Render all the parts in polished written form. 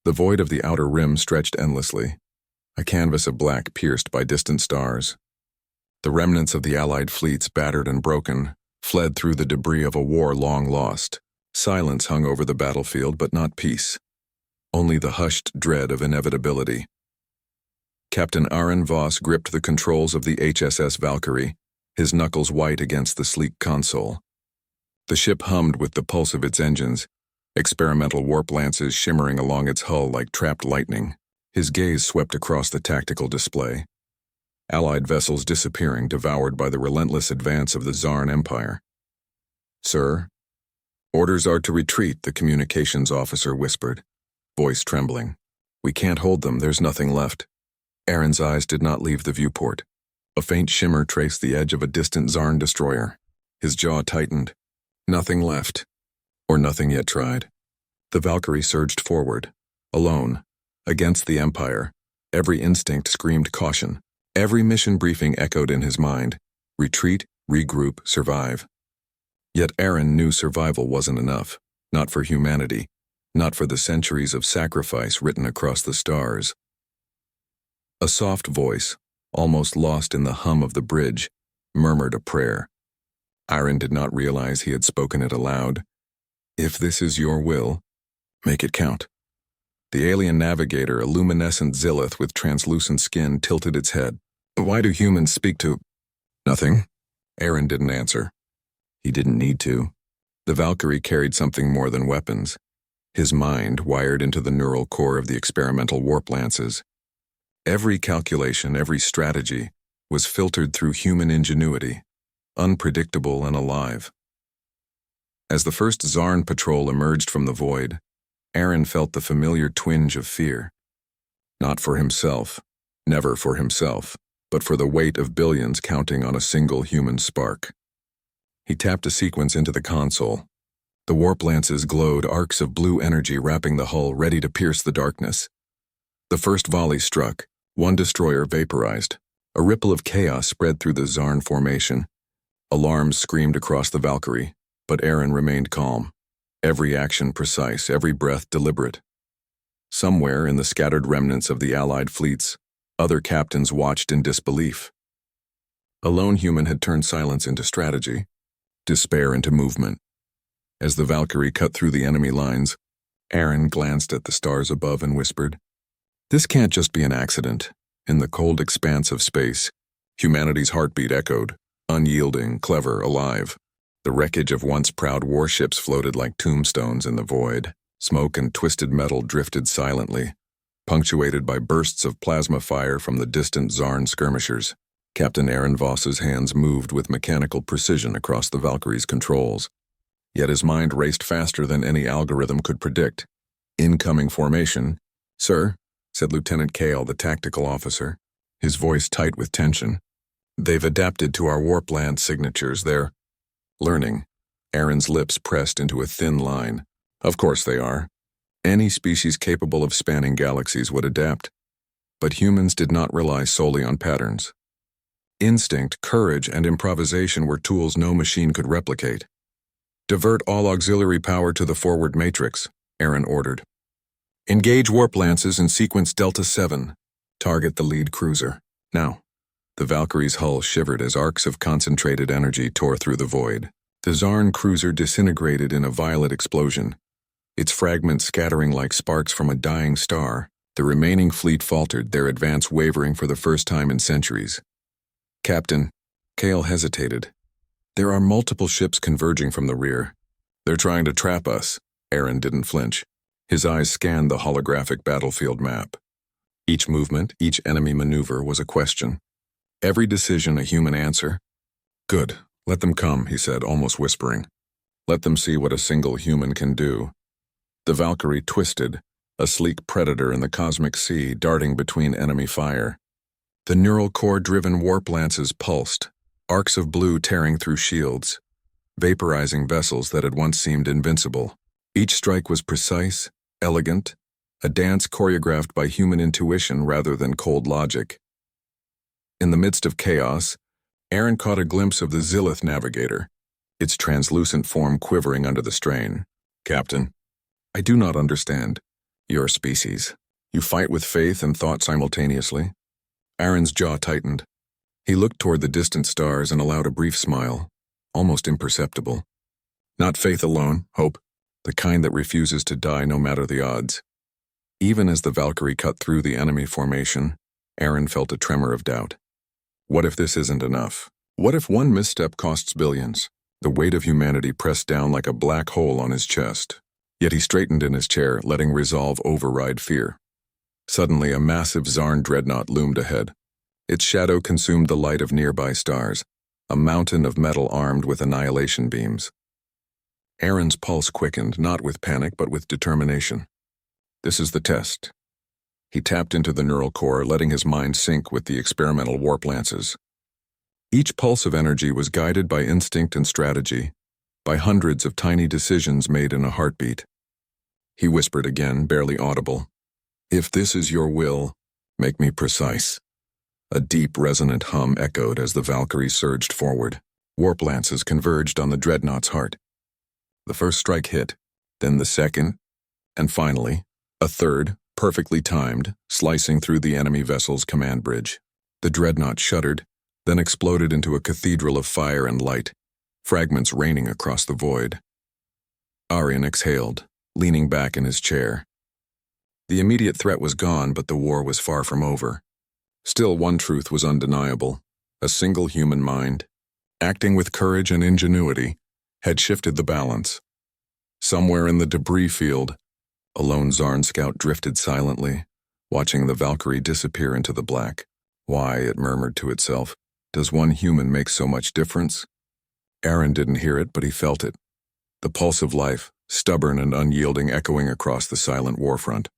The void of the outer rim stretched endlessly, a canvas of black pierced by distant stars. The remnants of the Allied fleets, battered and broken, fled through the debris of a war long lost. Silence hung over the battlefield, but not peace. Only the hushed dread of inevitability. Captain Arin Voss gripped the controls of the HSS Valkyrie, his knuckles white against the sleek console. The ship hummed with the pulse of its engines, experimental warp lances shimmering along its hull like trapped lightning. His gaze swept across the tactical display. Allied vessels disappearing, devoured by the relentless advance of the Xarn Empire. "Sir, orders are to retreat," the communications officer whispered, voice trembling. "We can't hold them, there's nothing left." Arin's eyes did not leave the viewport. A faint shimmer traced the edge of a distant Xarn destroyer. His jaw tightened. Nothing left. Or nothing yet tried. The Valkyrie surged forward, alone, against the Empire. Every instinct screamed caution. Every mission briefing echoed in his mind. Retreat, regroup, survive. Yet Arin knew survival wasn't enough. Not for humanity. Not for the centuries of sacrifice written across the stars. A soft voice, almost lost in the hum of the bridge, murmured a prayer. Arin did not realize he had spoken it aloud. "If this is your will, make it count." The alien navigator, a luminescent zillith with translucent skin, tilted its head. "Why do humans speak to—" "Nothing." Arin didn't answer. He didn't need to. The Valkyrie carried something more than weapons. His mind, wired into the neural core of the experimental warp lances. Every calculation, every strategy, was filtered through human ingenuity, unpredictable and alive. As the first Xarn patrol emerged from the void, Arin felt the familiar twinge of fear. Not for himself, never for himself, but for the weight of billions counting on a single human spark. He tapped a sequence into the console. The warp lances glowed, arcs of blue energy wrapping the hull, ready to pierce the darkness. The first volley struck. One destroyer vaporized. A ripple of chaos spread through the Xarn formation. Alarms screamed across the Valkyrie, but Arin remained calm. Every action precise, every breath deliberate. Somewhere in the scattered remnants of the Allied fleets, other captains watched in disbelief. A lone human had turned silence into strategy, despair into movement. As the Valkyrie cut through the enemy lines, Arin glanced at the stars above and whispered, "This can't just be an accident." In the cold expanse of space, humanity's heartbeat echoed, unyielding, clever, alive. The wreckage of once proud warships floated like tombstones in the void. Smoke and twisted metal drifted silently, punctuated by bursts of plasma fire from the distant Xarn skirmishers. Captain Arin Voss's hands moved with mechanical precision across the Valkyrie's controls. Yet his mind raced faster than any algorithm could predict. "Incoming formation." "Sir," said Lieutenant Kale, the tactical officer, his voice tight with tension. "They've adapted to our warpland signatures. They're learning." Arin's lips pressed into a thin line. "Of course they are. Any species capable of spanning galaxies would adapt. But humans did not rely solely on patterns. Instinct, courage, and improvisation were tools no machine could replicate. Divert all auxiliary power to the forward matrix," Arin ordered. "Engage warp lances in sequence Delta 7. Target the lead cruiser. Now." The Valkyrie's hull shivered as arcs of concentrated energy tore through the void. The Xarn cruiser disintegrated in a violet explosion, its fragments scattering like sparks from a dying star. The remaining fleet faltered, their advance wavering for the first time in centuries. "Captain," Kale hesitated. "There are multiple ships converging from the rear. They're trying to trap us." Arin didn't flinch. His eyes scanned the holographic battlefield map. Each movement, each enemy maneuver was a question. Every decision a human answer. "Good, let them come," he said, almost whispering. "Let them see what a single human can do." The Valkyrie twisted, a sleek predator in the cosmic sea, darting between enemy fire. The neural core-driven warp lances pulsed, arcs of blue tearing through shields, vaporizing vessels that had once seemed invincible. Each strike was precise, elegant, a dance choreographed by human intuition rather than cold logic. In the midst of chaos, Arin caught a glimpse of the Zillith navigator, its translucent form quivering under the strain. "Captain, I do not understand." Your species. You fight with faith and thought simultaneously. Arin's jaw tightened. He looked toward the distant stars and allowed a brief smile, almost imperceptible. Not faith alone, hope, the kind that refuses to die no matter the odds. Even as the Valkyrie cut through the enemy formation, Arin felt a tremor of doubt. What if this isn't enough? What if one misstep costs billions? The weight of humanity pressed down like a black hole on his chest. Yet he straightened in his chair, letting resolve override fear. Suddenly, a massive Xarn dreadnought loomed ahead. Its shadow consumed the light of nearby stars, a mountain of metal armed with annihilation beams. Arin's pulse quickened, not with panic but with determination. This is the test. He tapped into the neural core, letting his mind sync with the experimental warp lances. Each pulse of energy was guided by instinct and strategy, by hundreds of tiny decisions made in a heartbeat. He whispered again, barely audible. If this is your will, make me precise. A deep, resonant hum echoed as the Valkyrie surged forward. Warp lances converged on the dreadnought's heart. The first strike hit, then the second, and finally, a third, perfectly timed, slicing through the enemy vessel's command bridge. The dreadnought shuddered, then exploded into a cathedral of fire and light, fragments raining across the void. Arin exhaled, leaning back in his chair. The immediate threat was gone, but the war was far from over. Still, one truth was undeniable. A single human mind, acting with courage and ingenuity, had shifted the balance. Somewhere in the debris field, a lone Xarn scout drifted silently, watching the Valkyrie disappear into the black. Why, it murmured to itself, does one human make so much difference? Arin didn't hear it, but he felt it. The pulse of life, stubborn and unyielding, echoing across the silent warfront.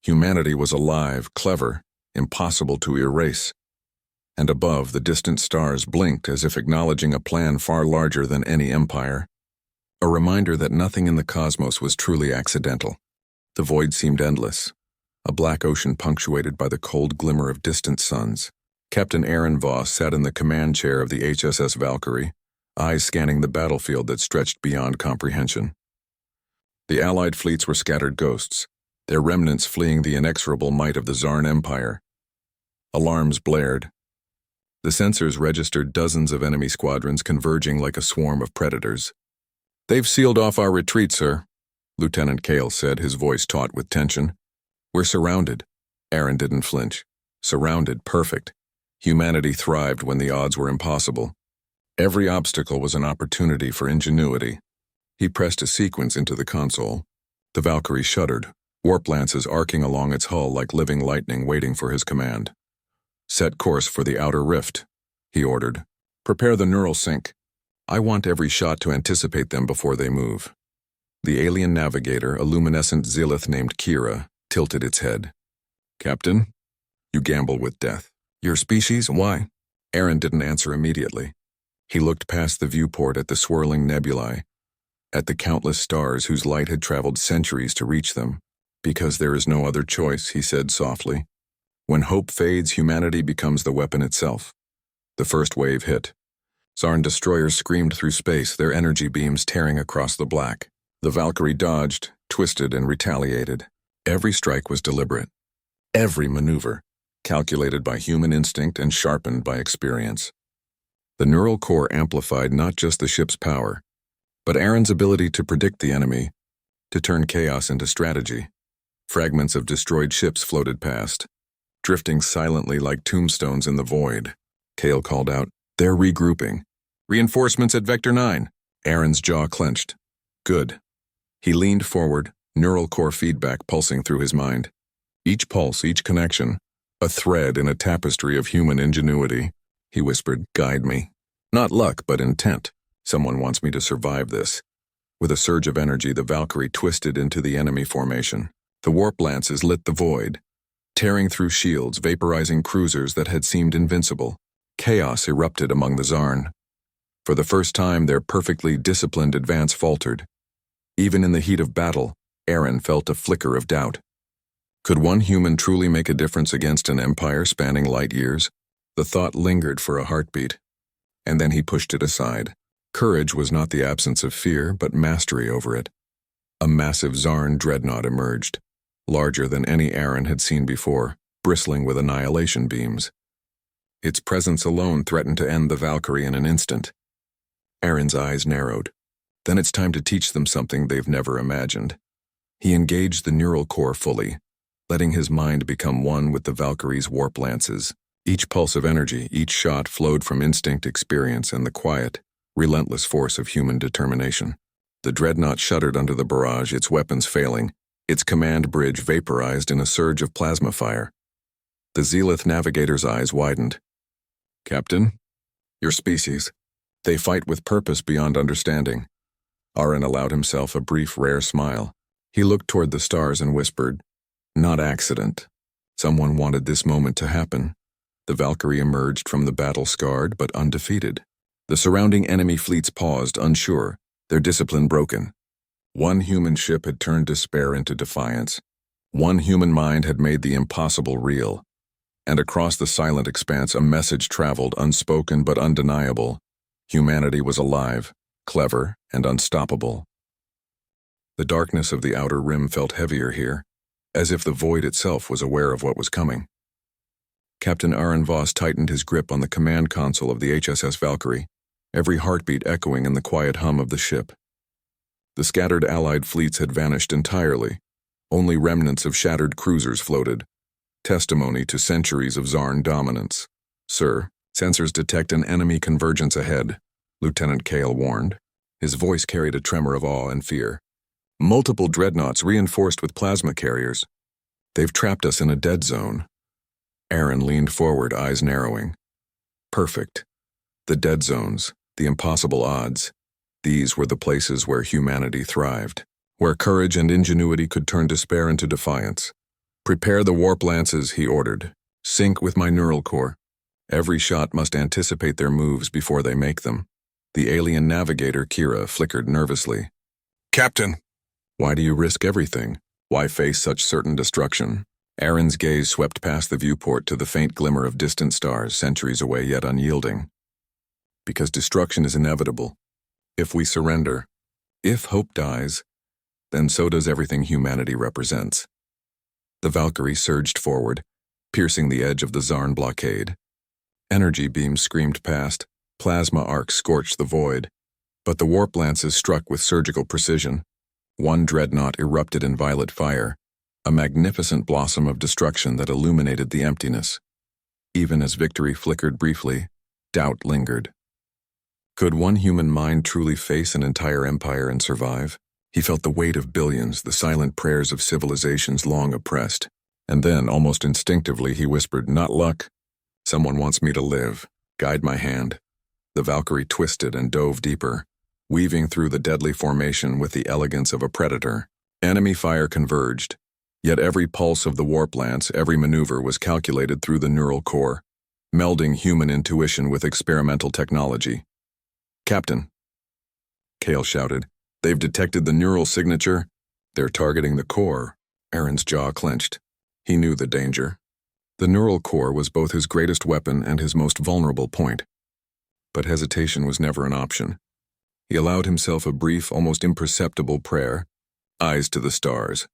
Humanity was alive, clever, impossible to erase. And above, the distant stars blinked as if acknowledging a plan far larger than any empire. A reminder that nothing in the cosmos was truly accidental. The void seemed endless, a black ocean punctuated by the cold glimmer of distant suns. Captain Arin Voss sat in the command chair of the HSS Valkyrie, eyes scanning the battlefield that stretched beyond comprehension. The Allied fleets were scattered ghosts, their remnants fleeing the inexorable might of the Xarn Empire. Alarms blared. The sensors registered dozens of enemy squadrons converging like a swarm of predators. "They've sealed off our retreat, sir," Lieutenant Kale said, his voice taut with tension. "We're surrounded." Arin didn't flinch. Surrounded, perfect. Humanity thrived when the odds were impossible. Every obstacle was an opportunity for ingenuity. He pressed a sequence into the console. The Valkyrie shuddered, warp lances arcing along its hull like living lightning waiting for his command. "Set course for the outer rift," he ordered. "Prepare the neural sync. I want every shot to anticipate them before they move." The alien navigator, a luminescent zealot named Kira, tilted its head. "Captain, you gamble with death. Your species, why?" Arin didn't answer immediately. He looked past the viewport at the swirling nebulae, at the countless stars whose light had traveled centuries to reach them. "Because there is no other choice," he said softly. "When hope fades, humanity becomes the weapon itself." The first wave hit. Xarn destroyers screamed through space, their energy beams tearing across the black. The Valkyrie dodged, twisted, and retaliated. Every strike was deliberate. Every maneuver, calculated by human instinct and sharpened by experience. The neural core amplified not just the ship's power, but Arin's ability to predict the enemy, to turn chaos into strategy. Fragments of destroyed ships floated past, drifting silently like tombstones in the void. Kale called out, "They're regrouping. Reinforcements at Vector 9. Arin's jaw clenched. Good. He leaned forward, neural core feedback pulsing through his mind. Each pulse, each connection, a thread in a tapestry of human ingenuity. He whispered, "Guide me. Not luck, but intent. Someone wants me to survive this." With a surge of energy, the Valkyrie twisted into the enemy formation. The warp lances lit the void, tearing through shields, vaporizing cruisers that had seemed invincible. Chaos erupted among the Xarn. For the first time, their perfectly disciplined advance faltered. Even in the heat of battle, Arin felt a flicker of doubt. Could one human truly make a difference against an empire spanning light years? The thought lingered for a heartbeat, and then he pushed it aside. Courage was not the absence of fear, but mastery over it. A massive Xarn dreadnought emerged. larger than any Arin had seen before, bristling with annihilation beams. Its presence alone threatened to end the Valkyrie in an instant. Arin's eyes narrowed. Then it's time to teach them something they've never imagined. He engaged the neural core fully, letting his mind become one with the Valkyrie's warp lances. Each pulse of energy, each shot flowed from instinct, experience, and the quiet, relentless force of human determination. The dreadnought shuddered under the barrage, its weapons failing, its command bridge vaporized in a surge of plasma fire. The Zealeth navigator's eyes widened. "Captain, your species. They fight with purpose beyond understanding." Arin allowed himself a brief, rare smile. He looked toward the stars and whispered, "Not accident. Someone wanted this moment to happen." The Valkyrie emerged from the battle scarred but undefeated. The surrounding enemy fleets paused, unsure, their discipline broken. One human ship had turned despair into defiance. One human mind had made the impossible real. And across the silent expanse a message traveled, unspoken but undeniable. Humanity was alive, clever, and unstoppable. The darkness of the outer rim felt heavier here, as if the void itself was aware of what was coming. Captain Arin Voss tightened his grip on the command console of the HSS Valkyrie, every heartbeat echoing in the quiet hum of the ship. The scattered Allied fleets had vanished entirely. Only remnants of shattered cruisers floated, testimony to centuries of Xarn dominance. "Sir, sensors detect an enemy convergence ahead," Lieutenant Kale warned. His voice carried a tremor of awe and fear. "Multiple dreadnoughts reinforced with plasma carriers. They've trapped us in a dead zone." Arin leaned forward, eyes narrowing. Perfect. The dead zones, the impossible odds. These were the places where humanity thrived, where courage and ingenuity could turn despair into defiance. "Prepare the warp lances," he ordered. "Sync with my neural core. Every shot must anticipate their moves before they make them." The alien navigator, Kira, flickered nervously. "Captain!" "Why do you risk everything? Why face such certain destruction?" Arin's gaze swept past the viewport to the faint glimmer of distant stars, centuries away yet unyielding. "Because destruction is inevitable. If we surrender, if hope dies, then so does everything humanity represents." The Valkyrie surged forward, piercing the edge of the Xarn blockade. Energy beams screamed past, plasma arcs scorched the void, but the warp lances struck with surgical precision. One dreadnought erupted in violet fire, a magnificent blossom of destruction that illuminated the emptiness. Even as victory flickered briefly, doubt lingered. Could one human mind truly face an entire empire and survive? He felt the weight of billions, the silent prayers of civilizations long oppressed. And then, almost instinctively, he whispered, "Not luck. Someone wants me to live. Guide my hand." The Valkyrie twisted and dove deeper, weaving through the deadly formation with the elegance of a predator. Enemy fire converged, yet every pulse of the warp lance, every maneuver was calculated through the neural core, melding human intuition with experimental technology. "Captain," Kale shouted, "they've detected the neural signature. They're targeting the core." Arin's jaw clenched. He knew the danger. The neural core was both his greatest weapon and his most vulnerable point. But hesitation was never an option. He allowed himself a brief, almost imperceptible prayer, eyes to the stars.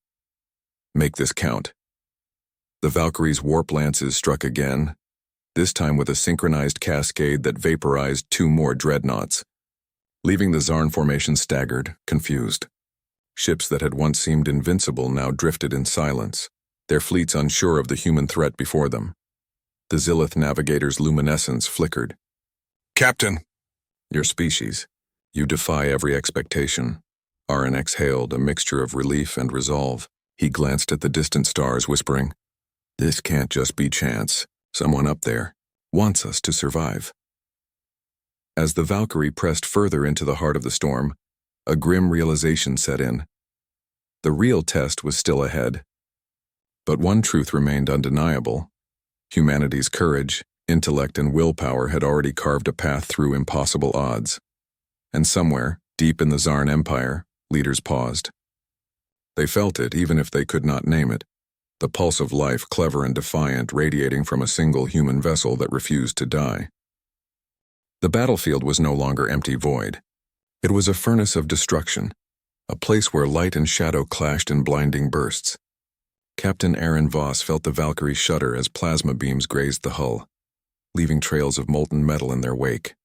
"Make this count." The Valkyrie's warp lances struck again, this time with a synchronized cascade that vaporized two more dreadnoughts, leaving the Xarn formation staggered, confused. Ships that had once seemed invincible now drifted in silence, their fleets unsure of the human threat before them. The Zealeth navigator's luminescence flickered. "Captain!" "Your species. You defy every expectation." Arin exhaled, a mixture of relief and resolve. He glanced at the distant stars, whispering, "This can't just be chance. Someone up there wants us to survive." As the Valkyrie pressed further into the heart of the storm, a grim realization set in. The real test was still ahead. But one truth remained undeniable. Humanity's courage, intellect, and willpower had already carved a path through impossible odds. And somewhere, deep in the Xarn Empire, leaders paused. They felt it, even if they could not name it. The pulse of life, clever and defiant, radiating from a single human vessel that refused to die. The battlefield was no longer empty void. It was a furnace of destruction, a place where light and shadow clashed in blinding bursts. Captain Arin Voss felt the Valkyrie shudder as plasma beams grazed the hull, leaving trails of molten metal in their wake.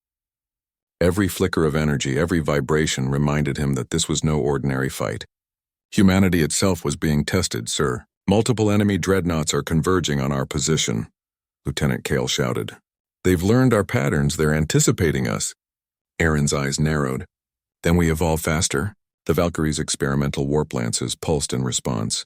Every flicker of energy, every vibration reminded him that this was no ordinary fight. Humanity itself was being tested, sir. Multiple enemy dreadnoughts are converging on our position, Lieutenant Kale shouted. They've learned our patterns, they're anticipating us. Arin's eyes narrowed. Then we evolve faster. The Valkyrie's experimental warp lances pulsed in response,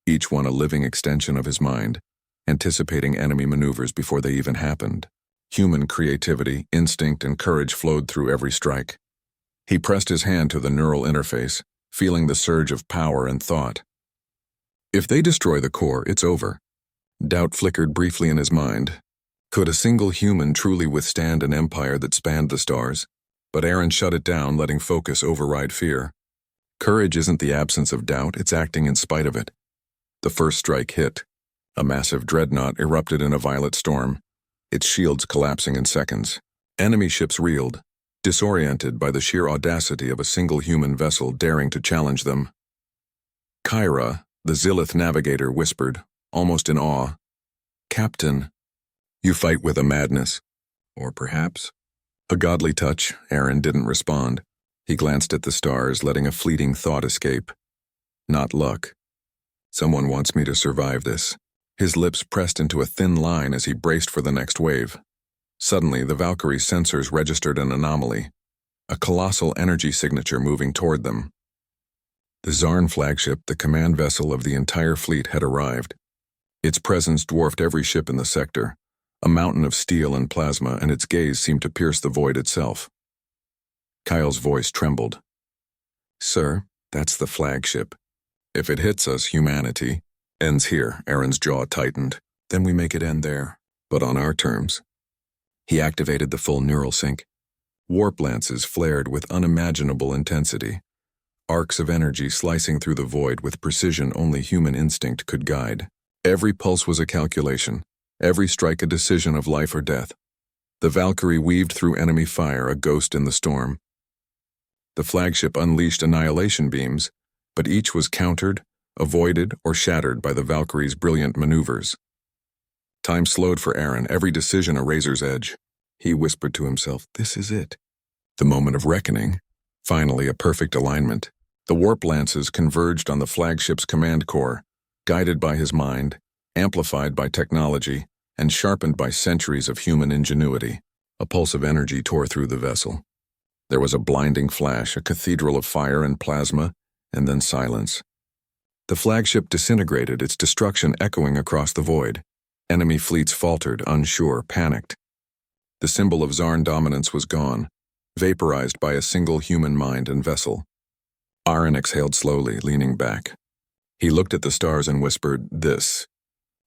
each one a living extension of his mind, anticipating enemy maneuvers before they even happened. Human creativity, instinct, and courage flowed through every strike. He pressed his hand to the neural interface, feeling the surge of power and thought. If they destroy the core, it's over. Doubt flickered briefly in his mind. Could a single human truly withstand an empire that spanned the stars? But Arin shut it down, letting focus override fear. Courage isn't the absence of doubt, it's acting in spite of it. The first strike hit. A massive dreadnought erupted in a violent storm, its shields collapsing in seconds. Enemy ships reeled, disoriented by the sheer audacity of a single human vessel daring to challenge them. Kyra, the Zilith navigator, whispered, almost in awe, "Captain, you fight with a madness. Or perhaps a godly touch." Arin didn't respond. He glanced at the stars, letting a fleeting thought escape. Not luck. Someone wants me to survive this. His lips pressed into a thin line as he braced for the next wave. Suddenly, the Valkyrie's sensors registered an anomaly, a colossal energy signature moving toward them. The Xarn flagship, the command vessel of the entire fleet, had arrived. Its presence dwarfed every ship in the sector, a mountain of steel and plasma, and its gaze seemed to pierce the void itself. Kyle's voice trembled. "Sir, that's the flagship. If it hits us, humanity ends here." Arin's jaw tightened. "Then we make it end there, but on our terms." He activated the full neural sync. Warp lances flared with unimaginable intensity, arcs of energy slicing through the void with precision only human instinct could guide. Every pulse was a calculation, every strike a decision of life or death. The Valkyrie weaved through enemy fire, a ghost in the storm. The flagship unleashed annihilation beams, but each was countered, avoided, or shattered by the Valkyrie's brilliant maneuvers. Time slowed for Arin, every decision a razor's edge. He whispered to himself, "This is it." The moment of reckoning. Finally, a perfect alignment. The warp lances converged on the flagship's command core, guided by his mind, amplified by technology, and sharpened by centuries of human ingenuity. A pulse of energy tore through the vessel. There was a blinding flash, a cathedral of fire and plasma, and then silence. The flagship disintegrated, its destruction echoing across the void. Enemy fleets faltered, unsure, panicked. The symbol of Xarn dominance was gone, vaporized by a single human mind and vessel. Arin exhaled slowly, leaning back. He looked at the stars and whispered, "This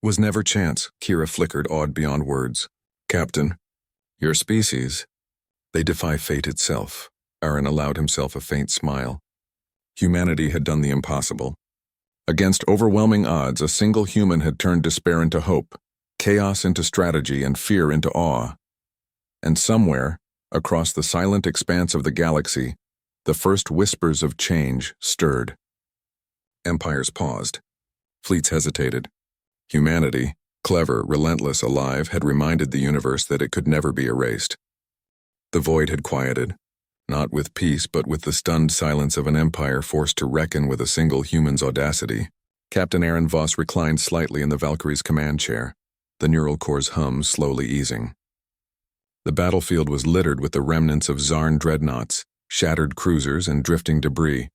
was never chance." Kira flickered, awed beyond words. "Captain, your species, they defy fate itself." Arin allowed himself a faint smile. Humanity had done the impossible. Against overwhelming odds, a single human had turned despair into hope, chaos into strategy, and fear into awe. And somewhere, across the silent expanse of the galaxy, the first whispers of change stirred. Empires paused. Fleets hesitated. Humanity, clever, relentless, alive, had reminded the universe that it could never be erased. The void had quieted, not with peace but with the stunned silence of an empire forced to reckon with a single human's audacity. Captain Arin Voss reclined slightly in the Valkyrie's command chair, the neural core's hum slowly easing. The battlefield was littered with the remnants of Xarn dreadnoughts, shattered cruisers, and drifting debris,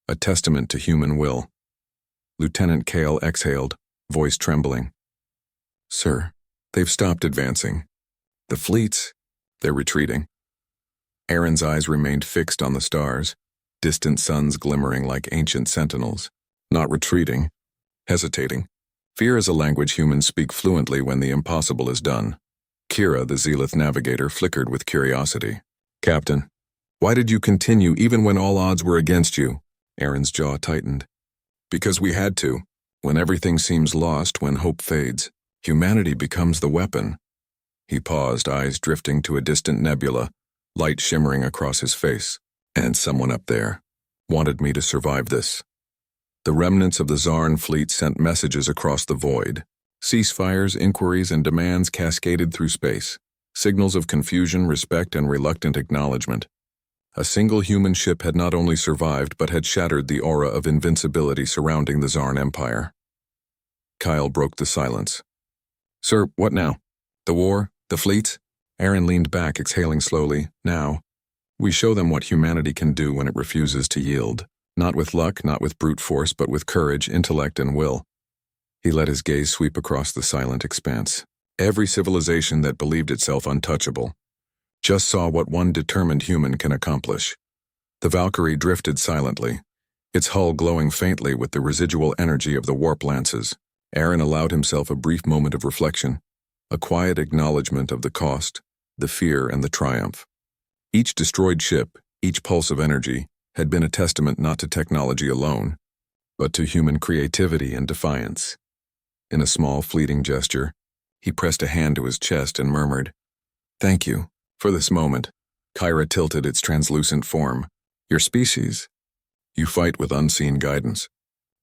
a testament to human will. Lieutenant Kale exhaled, voice trembling. "Sir, they've stopped advancing. The fleets, they're retreating." Arin's eyes remained fixed on the stars, distant suns glimmering like ancient sentinels. Not retreating, hesitating. Fear is a language humans speak fluently when the impossible is done. Kira, the Zilith navigator, flickered with curiosity. "Captain, why did you continue even when all odds were against you?" Arin's jaw tightened. "Because we had to. When everything seems lost, when hope fades, humanity becomes the weapon." He paused, eyes drifting to a distant nebula, light shimmering across his face. "And someone up there wanted me to survive this." The remnants of the Xarn fleet sent messages across the void. Ceasefires, inquiries, and demands cascaded through space. Signals of confusion, respect, and reluctant acknowledgement. A single human ship had not only survived but had shattered the aura of invincibility surrounding the Xarn Empire. Kyle broke the silence. "Sir, what now? The war? The fleets?" Arin leaned back, exhaling slowly. "Now, we show them what humanity can do when it refuses to yield. Not with luck, not with brute force, but with courage, intellect, and will." He let his gaze sweep across the silent expanse. Every civilization that believed itself untouchable just saw what one determined human can accomplish. The Valkyrie drifted silently, its hull glowing faintly with the residual energy of the warp lances. Arin allowed himself a brief moment of reflection, a quiet acknowledgement of the cost, the fear, and the triumph. Each destroyed ship, each pulse of energy, had been a testament not to technology alone, but to human creativity and defiance. In a small, fleeting gesture, he pressed a hand to his chest and murmured, "Thank you for this moment." Kyra tilted its translucent form. "Your species. You fight with unseen guidance.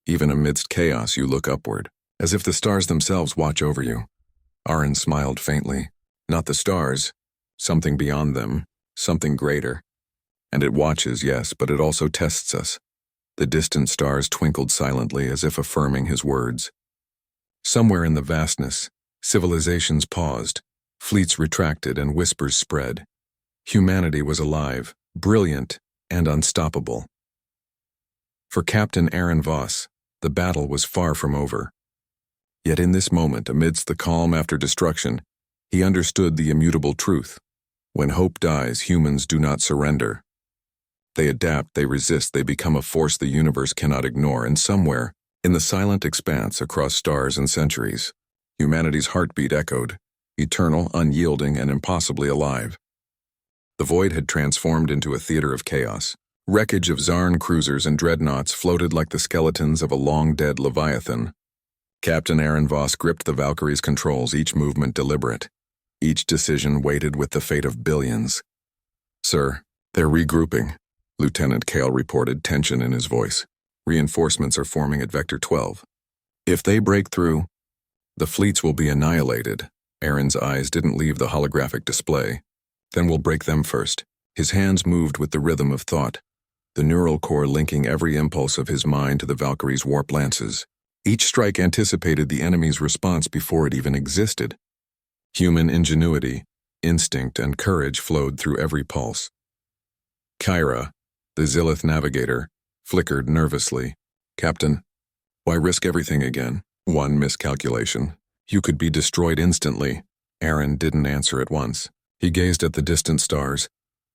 Even amidst chaos, you look upward, as if the stars themselves watch over you." Arin smiled faintly. "Not the stars. Something beyond them. Something greater. And it watches, yes, but it also tests us." The distant stars twinkled silently as if affirming his words. Somewhere in the vastness, civilizations paused, fleets retracted, and whispers spread. Humanity was alive, brilliant, and unstoppable. For Captain Arin Voss, the battle was far from over. Yet in this moment, amidst the calm after destruction, he understood the immutable truth. When hope dies, humans do not surrender. They adapt, they resist, they become a force the universe cannot ignore, and somewhere, in the silent expanse across stars and centuries, humanity's heartbeat echoed, eternal, unyielding, and impossibly alive. The void had transformed into a theater of chaos. Wreckage of Xarn cruisers and dreadnoughts floated like the skeletons of a long-dead leviathan. Captain Arin Voss gripped the Valkyrie's controls, each movement deliberate, each decision weighted with the fate of billions. "Sir, they're regrouping," Lieutenant Kale reported, tension in his voice. "Reinforcements are forming at Vector 12. If they break through, the fleets will be annihilated." Arin's eyes didn't leave the holographic display. "Then we'll break them first." His hands moved with the rhythm of thought, the neural core linking every impulse of his mind to the Valkyrie's warp lances. Each strike anticipated the enemy's response before it even existed. Human ingenuity, instinct, and courage flowed through every pulse. Kyra, the Zilith navigator, flickered nervously. "Captain, why risk everything again? One miscalculation. You could be destroyed instantly." Arin didn't answer at once. He gazed at the distant stars,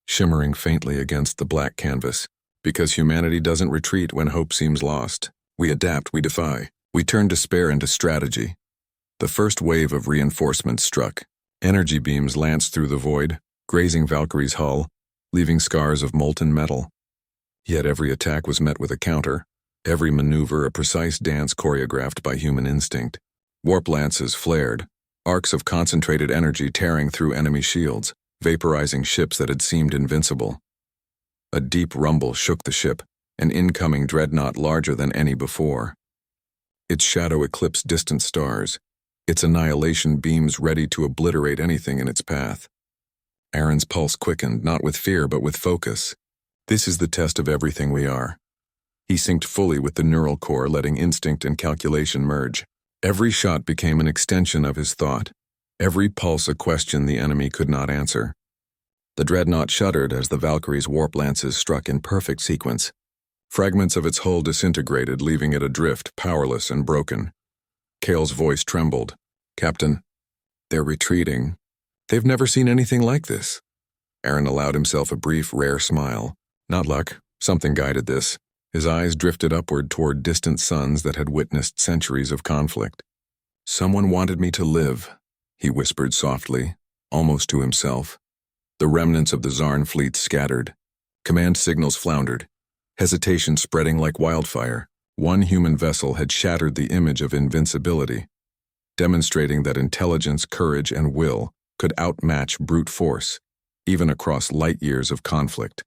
shimmering faintly against the black canvas. "Because humanity doesn't retreat when hope seems lost. We adapt, we defy. We turn despair into strategy." The first wave of reinforcements struck. Energy beams lanced through the void, grazing Valkyrie's hull, leaving scars of molten metal. Yet every attack was met with a counter, every maneuver a precise dance choreographed by human instinct. Warp lances flared, arcs of concentrated energy tearing through enemy shields, vaporizing ships that had seemed invincible. A deep rumble shook the ship, an incoming dreadnought larger than any before. Its shadow eclipsed distant stars, its annihilation beams ready to obliterate anything in its path. Arin's pulse quickened, not with fear but with focus. This is the test of everything we are. He synced fully with the neural core, letting instinct and calculation merge. Every shot became an extension of his thought, every pulse a question the enemy could not answer. The dreadnought shuddered as the Valkyrie's warp lances struck in perfect sequence. Fragments of its hull disintegrated, leaving it adrift, powerless and broken. Kale's voice trembled. "Captain, they're retreating. They've never seen anything like this." Arin allowed himself a brief, rare smile. Not luck. Something guided this. His eyes drifted upward toward distant suns that had witnessed centuries of conflict. "Someone wanted me to live," he whispered softly, almost to himself. The remnants of the Xarn fleet scattered. Command signals floundered, hesitation spreading like wildfire. One human vessel had shattered the image of invincibility, demonstrating that intelligence, courage, and will could outmatch brute force, even across light years of conflict.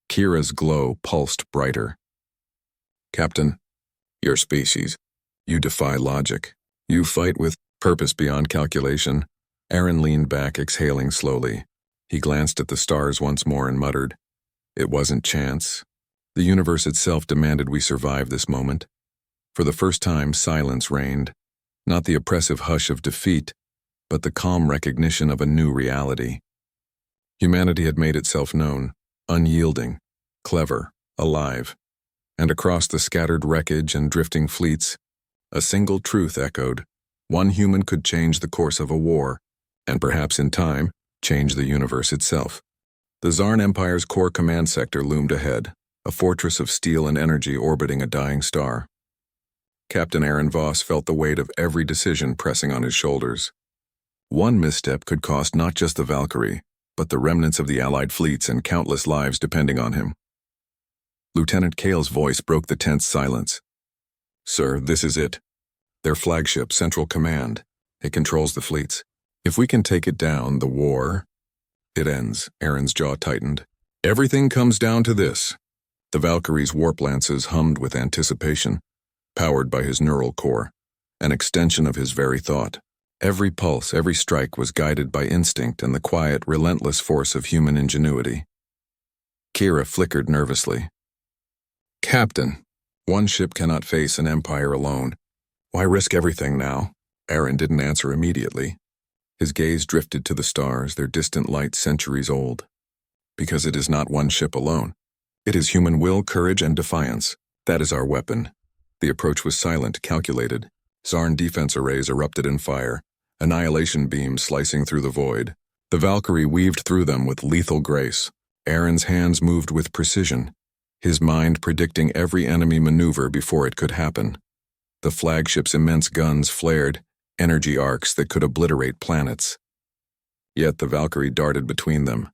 Kira's glow pulsed brighter. "Captain, Your species. You defy logic. You fight with purpose beyond calculation. Arin leaned back, exhaling slowly. He glanced at the stars once more and muttered, "It wasn't chance. The universe itself demanded we survive this moment." For the first time, silence reigned. Not the oppressive hush of defeat, but the calm recognition of a new reality. Humanity had made itself known, unyielding, clever, alive. And across the scattered wreckage and drifting fleets, a single truth echoed. One human could change the course of a war, and perhaps in time, change the universe itself. The Xarn Empire's core command sector loomed ahead, a fortress of steel and energy orbiting a dying star. Captain Arin Voss felt the weight of every decision pressing on his shoulders. One misstep could cost not just the Valkyrie, but the remnants of the Allied fleets and countless lives depending on him. Lieutenant Kale's voice broke the tense silence. "Sir, this is it. Their flagship, Central Command. It controls the fleets. If we can take it down, the war..." "It ends," Arin's jaw tightened. "Everything comes down to this." The Valkyrie's warp lances hummed with anticipation, powered by his neural core, an extension of his very thought. Every pulse, every strike was guided by instinct and the quiet, relentless force of human ingenuity. Kira flickered nervously. "Captain, one ship cannot face an empire alone. Why risk everything now?" Arin didn't answer immediately. His gaze drifted to the stars, their distant light centuries old. "Because it is not one ship alone. It is human will, courage, and defiance. That is our weapon." The approach was silent, calculated. Xarn defense arrays erupted in fire, annihilation beams slicing through the void. The Valkyrie weaved through them with lethal grace. Arin's hands moved with precision, his mind predicting every enemy maneuver before it could happen. The flagship's immense guns flared, energy arcs that could obliterate planets. Yet the Valkyrie darted between them,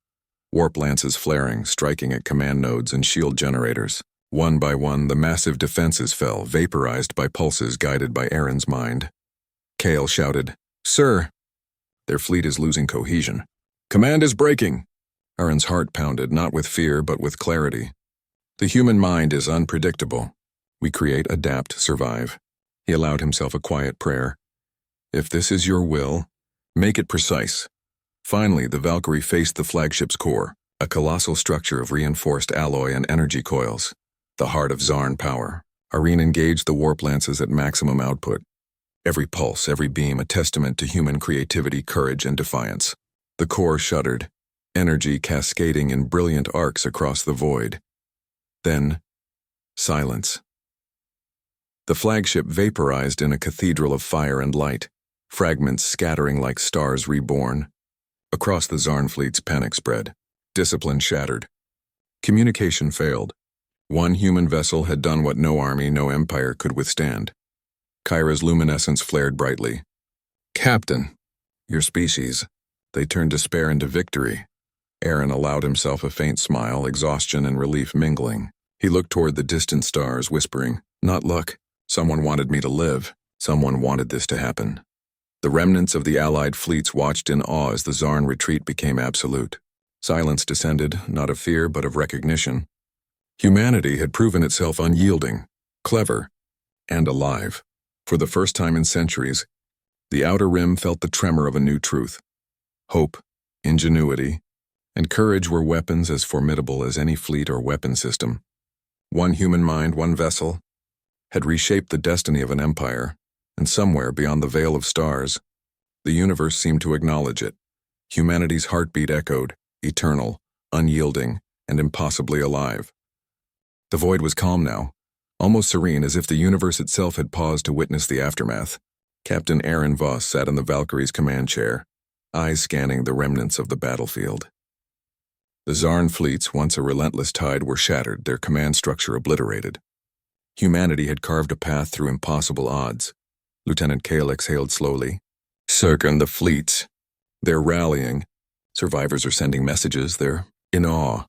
warp lances flaring, striking at command nodes and shield generators. One by one, the massive defenses fell, vaporized by pulses guided by Arin's mind. Kale shouted, "Sir!" "Their fleet is losing cohesion." "Command is breaking!" Arin's heart pounded, not with fear, but with clarity. The human mind is unpredictable. We create, adapt, survive. He allowed himself a quiet prayer. "If this is your will, make it precise." Finally, the Valkyrie faced the flagship's core, a colossal structure of reinforced alloy and energy coils. The heart of Xarn power. Arin engaged the warp lances at maximum output. Every pulse, every beam a testament to human creativity, courage, and defiance. The core shuddered, energy cascading in brilliant arcs across the void. Then, silence. The flagship vaporized in a cathedral of fire and light, fragments scattering like stars reborn. Across the Xarn fleet's panic spread. Discipline shattered. Communication failed. One human vessel had done what no army, no empire could withstand. Kyra's luminescence flared brightly. "Captain, your species." They turned despair into victory. Arin allowed himself a faint smile, exhaustion and relief mingling. He looked toward the distant stars, whispering, "Not luck. Someone wanted me to live. Someone wanted this to happen." The remnants of the Allied fleets watched in awe as the Xarn retreat became absolute. Silence descended, not of fear but of recognition. Humanity had proven itself unyielding, clever, and alive. For the first time in centuries, the Outer Rim felt the tremor of a new truth. Hope, ingenuity, and courage were weapons as formidable as any fleet or weapon system. One human mind, one vessel, had reshaped the destiny of an empire, and somewhere beyond the veil of stars, the universe seemed to acknowledge it. Humanity's heartbeat echoed, eternal, unyielding, and impossibly alive. The void was calm now, almost serene, as if the universe itself had paused to witness the aftermath. Captain Arin Voss sat in the Valkyrie's command chair, eyes scanning the remnants of the battlefield. The Xarn fleets, once a relentless tide, were shattered, their command structure obliterated. Humanity had carved a path through impossible odds. Lieutenant Kale exhaled slowly. "Circum the fleets. They're rallying. Survivors are sending messages. They're in awe."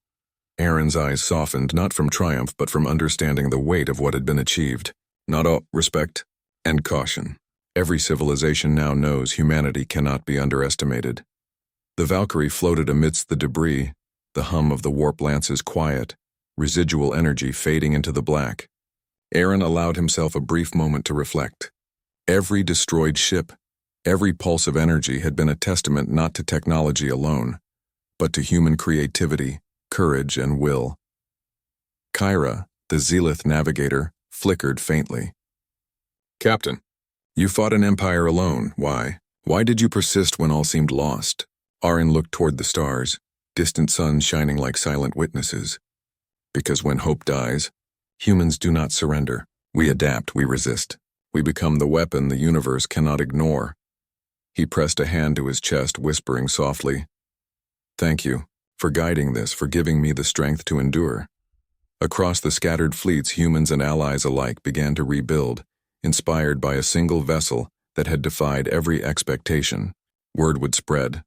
Arin's eyes softened, not from triumph, but from understanding the weight of what had been achieved. Not all respect and caution. Every civilization now knows humanity cannot be underestimated. The Valkyrie floated amidst the debris, the hum of the warp lances quiet, residual energy fading into the black. Arin allowed himself a brief moment to reflect. Every destroyed ship, every pulse of energy had been a testament not to technology alone, but to human creativity, courage, and will. Kyra, the Zealith navigator, flickered faintly. "Captain, you fought an empire alone. Why? Why did you persist when all seemed lost?" Arin looked toward the stars, distant suns shining like silent witnesses. "Because when hope dies, humans do not surrender. We adapt, we resist. We become the weapon the universe cannot ignore." He pressed a hand to his chest, whispering softly, "Thank you for guiding this, for giving me the strength to endure." Across the scattered fleets, humans and allies alike began to rebuild, inspired by a single vessel that had defied every expectation. Word would spread.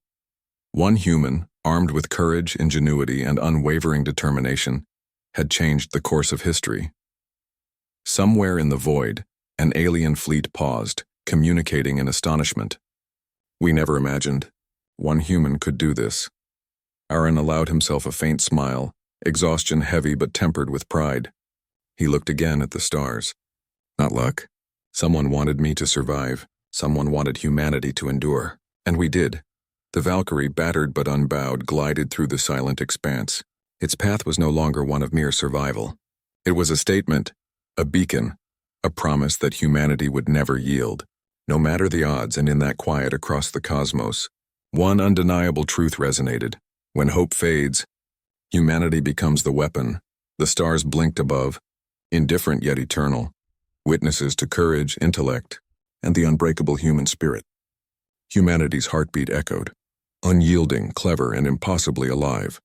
One human, armed with courage, ingenuity, and unwavering determination, had changed the course of history. Somewhere in the void, an alien fleet paused, communicating in astonishment. "We never imagined one human could do this." Arin allowed himself a faint smile, exhaustion heavy but tempered with pride. He looked again at the stars. "Not luck. Someone wanted me to survive. Someone wanted humanity to endure. And we did." The Valkyrie, battered but unbowed, glided through the silent expanse. Its path was no longer one of mere survival. It was a statement, a beacon, a promise that humanity would never yield, no matter the odds. And in that quiet across the cosmos, one undeniable truth resonated. When hope fades, humanity becomes the weapon. The stars blinked above, indifferent yet eternal, witnesses to courage, intellect, and the unbreakable human spirit. Humanity's heartbeat echoed, unyielding, clever, and impossibly alive.